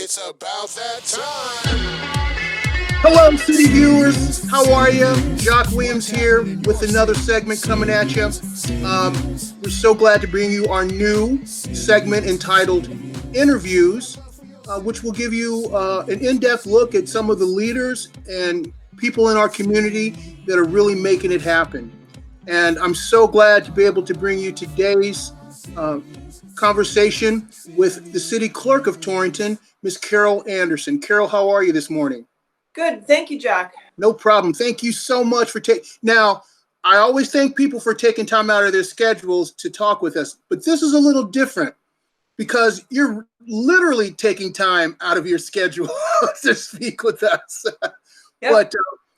It's about that time. Hello, city viewers. How are you? Jock Williams here with another segment coming at you. We're so glad to bring you our new segment entitled InnerViews, which will give you an in-depth look at some of the leaders and people in our community that are really making it happen. And I'm so glad to be able to bring you today's conversation with the city clerk of Torrington, Miss Carol Anderson. Carol, how are you this morning? Good. Thank you, Jack. No problem. Thank you so much for taking. Now, I always thank people for taking time out of their schedules to talk with us, but this is a little different because you're literally taking time out of your schedule to speak with us. Yep. But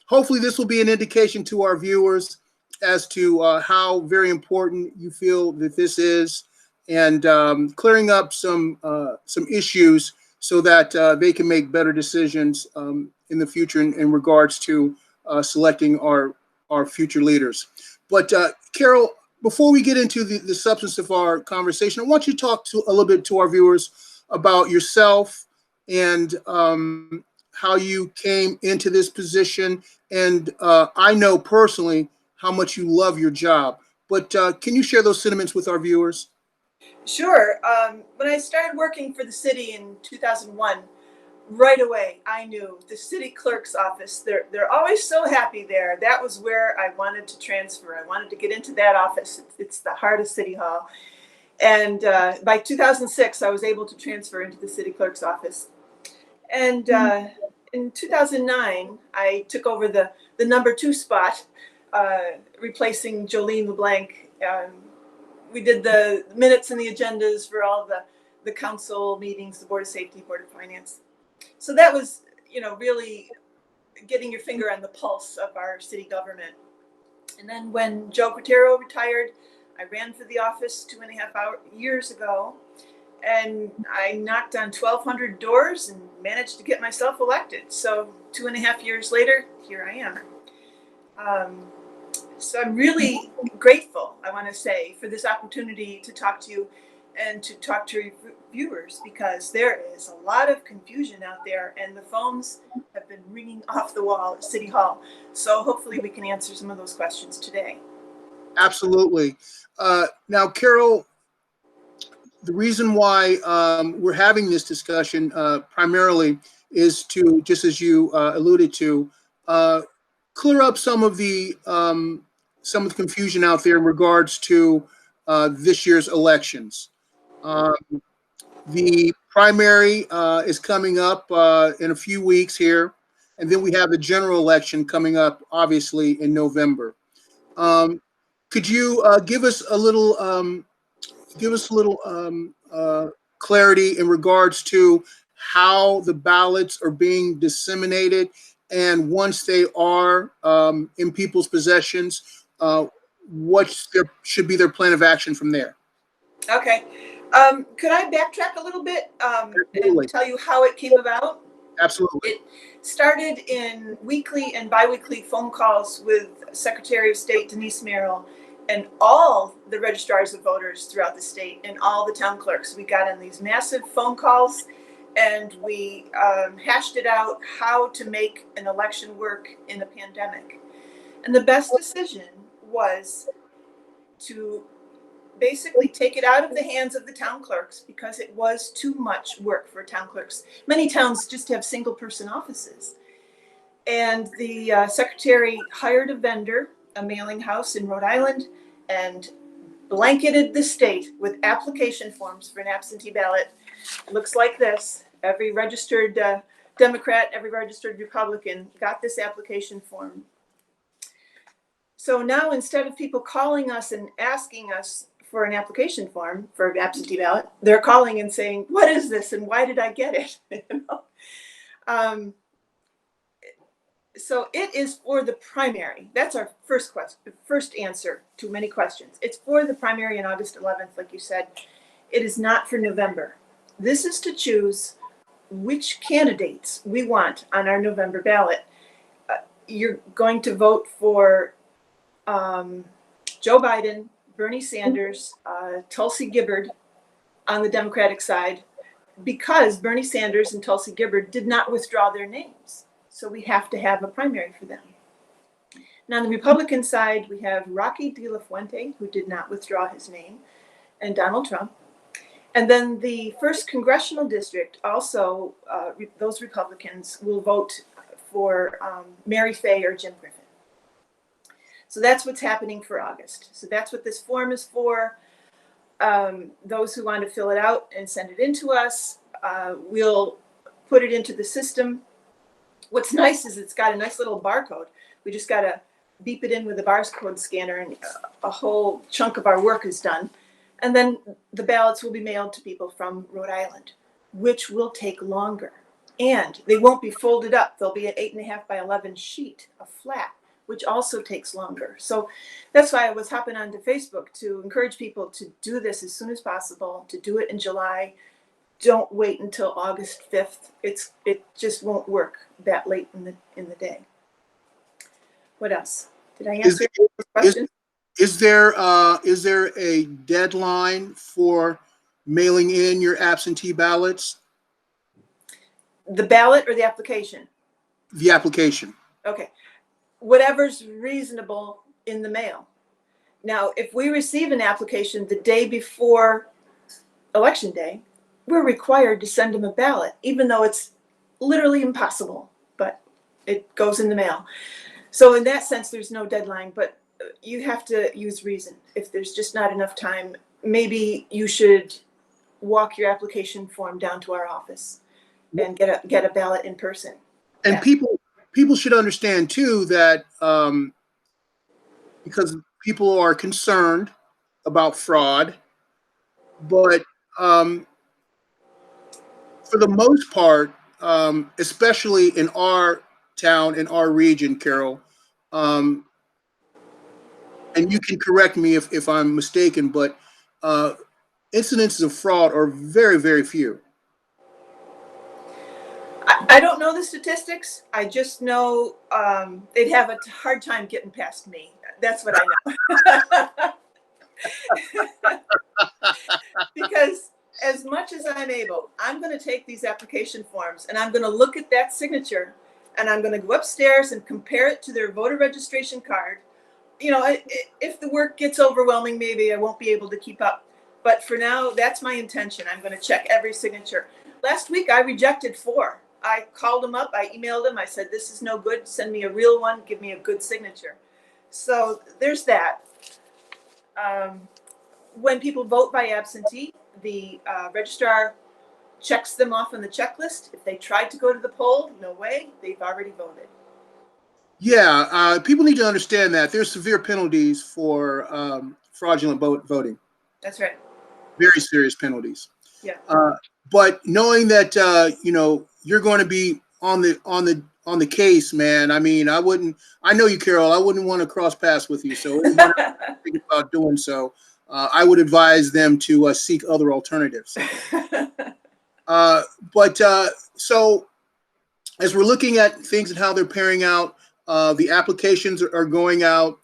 hopefully this will be an indication to our viewers as to how very important you feel that this is, and clearing up some issues so that they can make better decisions in the future in regards to selecting our future leaders. But Carol, before we get into the substance of our conversation, I want you to talk a little bit to our viewers about yourself and how you came into this position. And I know personally how much you love your job. But can you share those sentiments with our viewers? Sure. When I started working for the city in 2001, right away I knew the city clerk's office. They're always so happy there. That was where I wanted to transfer. I wanted to get into that office. It's the heart of City Hall. And by 2006, I was able to transfer into the city clerk's office. And in 2009, I took over the number 2 spot, replacing Jolene LeBlanc. We did the minutes and the agendas for all the council meetings, the Board of Safety, Board of Finance. So that was, really getting your finger on the pulse of our city government. And then when Joe Quatero retired, I ran for the office 2.5 years ago, and I knocked on 1,200 doors and managed to get myself elected. So 2.5 years later, here I am. So I'm really grateful, I want to say, for this opportunity to talk to you and to talk to your viewers, because there is a lot of confusion out there and the phones have been ringing off the wall at City Hall. So hopefully we can answer some of those questions today. Absolutely. Now, Carol, the reason why we're having this discussion primarily is to, just as you alluded to, clear up some of the confusion out there in regards to this year's elections. The primary is coming up in a few weeks here, and then we have the general election coming up, obviously, in November. Could you give us a little clarity in regards to how the ballots are being disseminated, and once they are in people's possessions, what should be their plan of action from there? Okay. Could I backtrack a little bit and tell you how it came about? Absolutely. It started in weekly and biweekly phone calls with Secretary of State Denise Merrill and all the registrars of voters throughout the state and all the town clerks. We got on these massive phone calls and we hashed it out how to make an election work in a pandemic. And the best decision was to basically take it out of the hands of the town clerks, because it was too much work for town clerks. Many towns just have single person offices. And the secretary hired a vendor, a mailing house in Rhode Island, and blanketed the state with application forms for an absentee ballot. It looks like this. Every registered Democrat, every registered Republican got this application form. So now, instead of people calling us and asking us for an application form for an absentee ballot, they're calling and saying, what is this and why did I get it? So it is for the primary. That's our first answer to many questions. It's for the primary on August 11th, like you said. It is not for November. This is to choose which candidates we want on our November ballot. You're going to vote for Joe Biden, Bernie Sanders, Tulsi Gabbard on the Democratic side, because Bernie Sanders and Tulsi Gabbard did not withdraw their names. So we have to have a primary for them. Now, on the Republican side, we have Rocky De La Fuente, who did not withdraw his name, and Donald Trump. And then the first congressional district, also, those Republicans will vote for Mary Fay or Jim Griffin. So that's what's happening for August. So that's what this form is for. Those who want to fill it out and send it in to us, we'll put it into the system. What's nice is it's got a nice little barcode. We just got to beep it in with a barcode scanner, and a whole chunk of our work is done. And then the ballots will be mailed to people from Rhode Island, which will take longer. And they won't be folded up. They'll be an 8.5 by 11 sheet, a flat, which also takes longer. So that's why I was hopping onto Facebook to encourage people to do this as soon as possible, to do it in July. Don't wait until August 5th. It just won't work that late in the day. What else? Did I answer your question? Is there a deadline for mailing in your absentee ballots? The ballot or the application? The application. Okay. Whatever's reasonable in the mail. Now, if we receive an application the day before Election Day, we're required to send them a ballot, even though it's literally impossible, but it goes in the mail. So in that sense, there's no deadline, but you have to use reason. If there's just not enough time, maybe you should walk your application form down to our office and get a ballot in person. And people should understand too that because people are concerned about fraud, but for the most part, especially in our town, in our region, Carol, and you can correct me if I'm mistaken, but incidences of fraud are very, very few. I don't know the statistics. I just know they'd have a hard time getting past me. That's what I know. Because as much as I'm able, I'm going to take these application forms and I'm going to look at that signature and I'm going to go upstairs and compare it to their voter registration card. You know, if the work gets overwhelming, maybe I won't be able to keep up. But for now, that's my intention. I'm going to check every signature. Last week, I rejected 4. I called them up. I emailed them. I said, this is no good. Send me a real one. Give me a good signature. So there's that. When people vote by absentee, the registrar checks them off on the checklist. If they tried to go to the poll, no way. They've already voted. Yeah, people need to understand that there's severe penalties for fraudulent voting. That's right. Very serious penalties. Yeah. But knowing that you're going to be on the case, man. I mean, I know you, Carol. I wouldn't want to cross paths with you. So if you're thinking about doing so, I would advise them to seek other alternatives. So as we're looking at things and how they're pairing out, the applications are going out.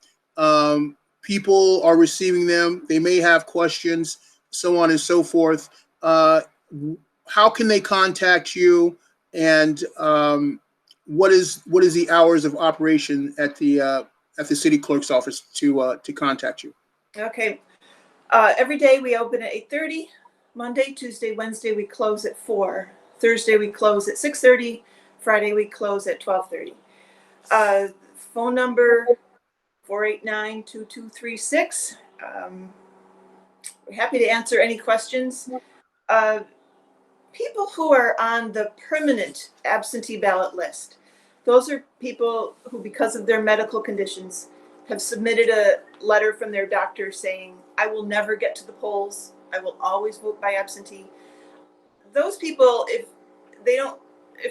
People are receiving them. They may have questions, so on and so forth. How can they contact you? And what is the hours of operation at the city clerk's office to contact you? Okay. Every day we open at 8:30. Monday, Tuesday, Wednesday we close at 4. Thursday we close at 6:30. Friday we close at 12:30. Phone number 489-2236. We're happy to answer any questions. People who are on the permanent absentee ballot list, those are people who, because of their medical conditions, have submitted a letter from their doctor saying, I will never get to the polls. I will always vote by absentee. Those people, if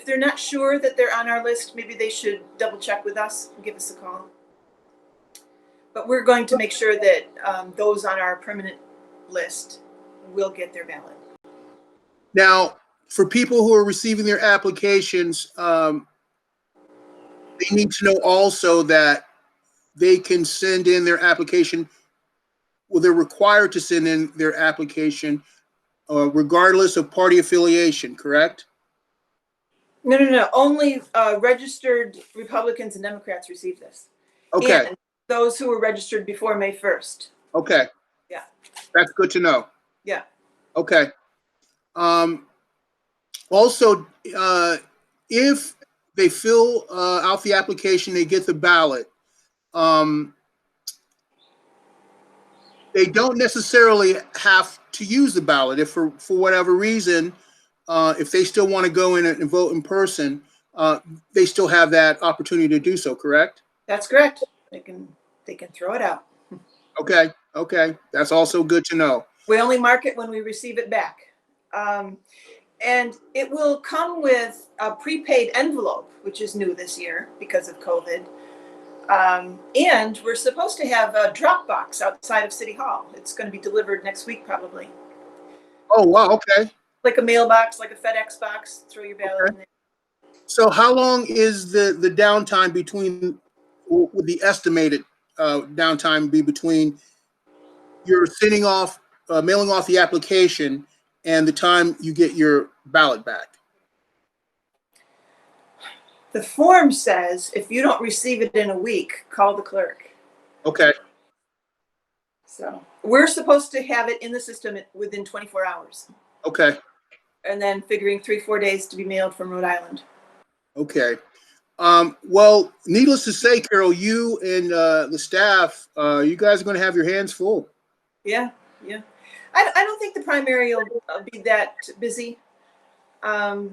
they're not sure that they're on our list, maybe they should double check with us and give us a call. But we're going to make sure that those on our permanent list will get their ballot. Now, for people who are receiving their applications, they need to know also that they can send in their application. Well, they're required to send in their application regardless of party affiliation, correct? No. Only registered Republicans and Democrats receive this. Okay. And those who were registered before May 1st. Okay. Yeah. That's good to know. Yeah. Okay. Also, if they fill out the application, they get the ballot. They don't necessarily have to use the ballot if for whatever reason, if they still want to go in and vote in person, they still have that opportunity to do so, correct? That's correct. They can throw it out. Okay. That's also good to know. We only mark it when we receive it back. And it will come with a prepaid envelope, which is new this year because of COVID. And we're supposed to have a drop box outside of City Hall. It's going to be delivered next week, probably. Oh, wow. Okay. Like a mailbox, like a FedEx box. Throw your ballot in there. So how long is the downtime between, would the estimated downtime be between you're sending off, mailing off the application and the time you get your ballot back? The form says if you don't receive it in a week, call the clerk. Okay. So we're supposed to have it in the system within 24 hours. Okay. And then figuring 3-4 days to be mailed from Rhode Island. Okay. Well, needless to say, Carol, you and the staff, you guys are going to have your hands full. Yeah. I don't think the primary will be that busy. Really,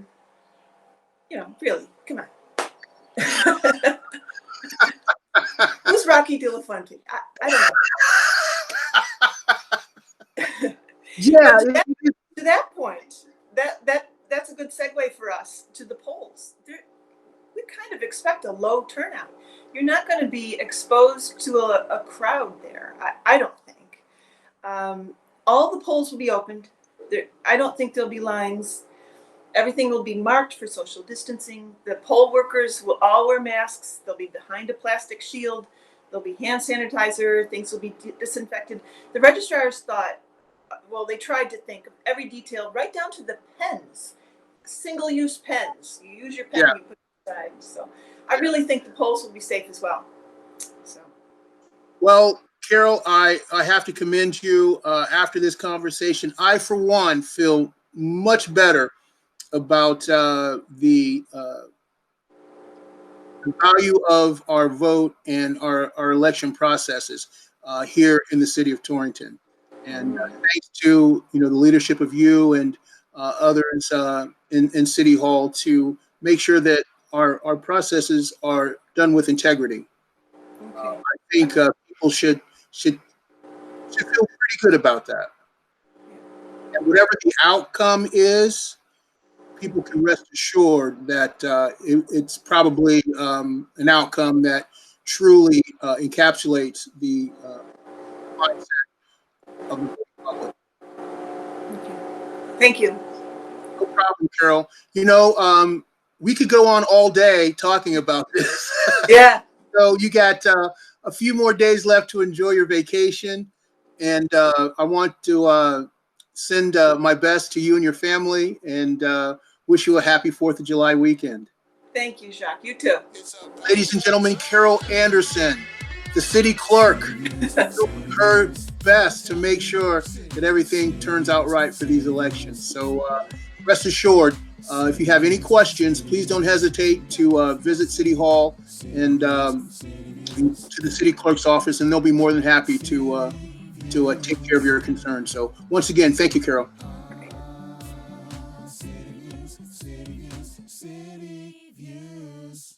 come on. Who's Rocky Delafonte? I don't know. Yeah. To that point, that's a good segue for us to the polls. We kind of expect a low turnout. You're not going to be exposed to a crowd there. I don't think. All the polls will be opened. I don't think there'll be lines. Everything will be marked for social distancing. The poll workers will all wear masks. They'll be behind a plastic shield. There'll be hand sanitizer. Things will be disinfected. The registrars thought, they tried to think of every detail, right down to the pens, single-use pens. You use your pen, you put it aside. So I really think the polls will be safe as well. So. Well, Carol, I have to commend you after this conversation. I, for one, feel much better about the value of our vote and our election processes here in the city of Torrington. And thanks to the leadership of you and others in City Hall to make sure that our processes are done with integrity. Okay. I think people should feel pretty good about that. And whatever the outcome is, people can rest assured that it's probably an outcome that truly encapsulates the mindset of the public. Okay. Thank you. No problem, Carol. We could go on all day talking about this. Yeah. So you got a few more days left to enjoy your vacation. And I want to send my best to you and your family and wish you a happy 4th of July weekend. Thank you, Jacques. You too. Ladies and gentlemen, Carol Anderson, the city clerk, doing her best to make sure that everything turns out right for these elections. So rest assured, if you have any questions, please don't hesitate to visit City Hall and to the city clerk's office, and they'll be more than happy to take care of your concerns. So once again, thank you, Carol. City Views.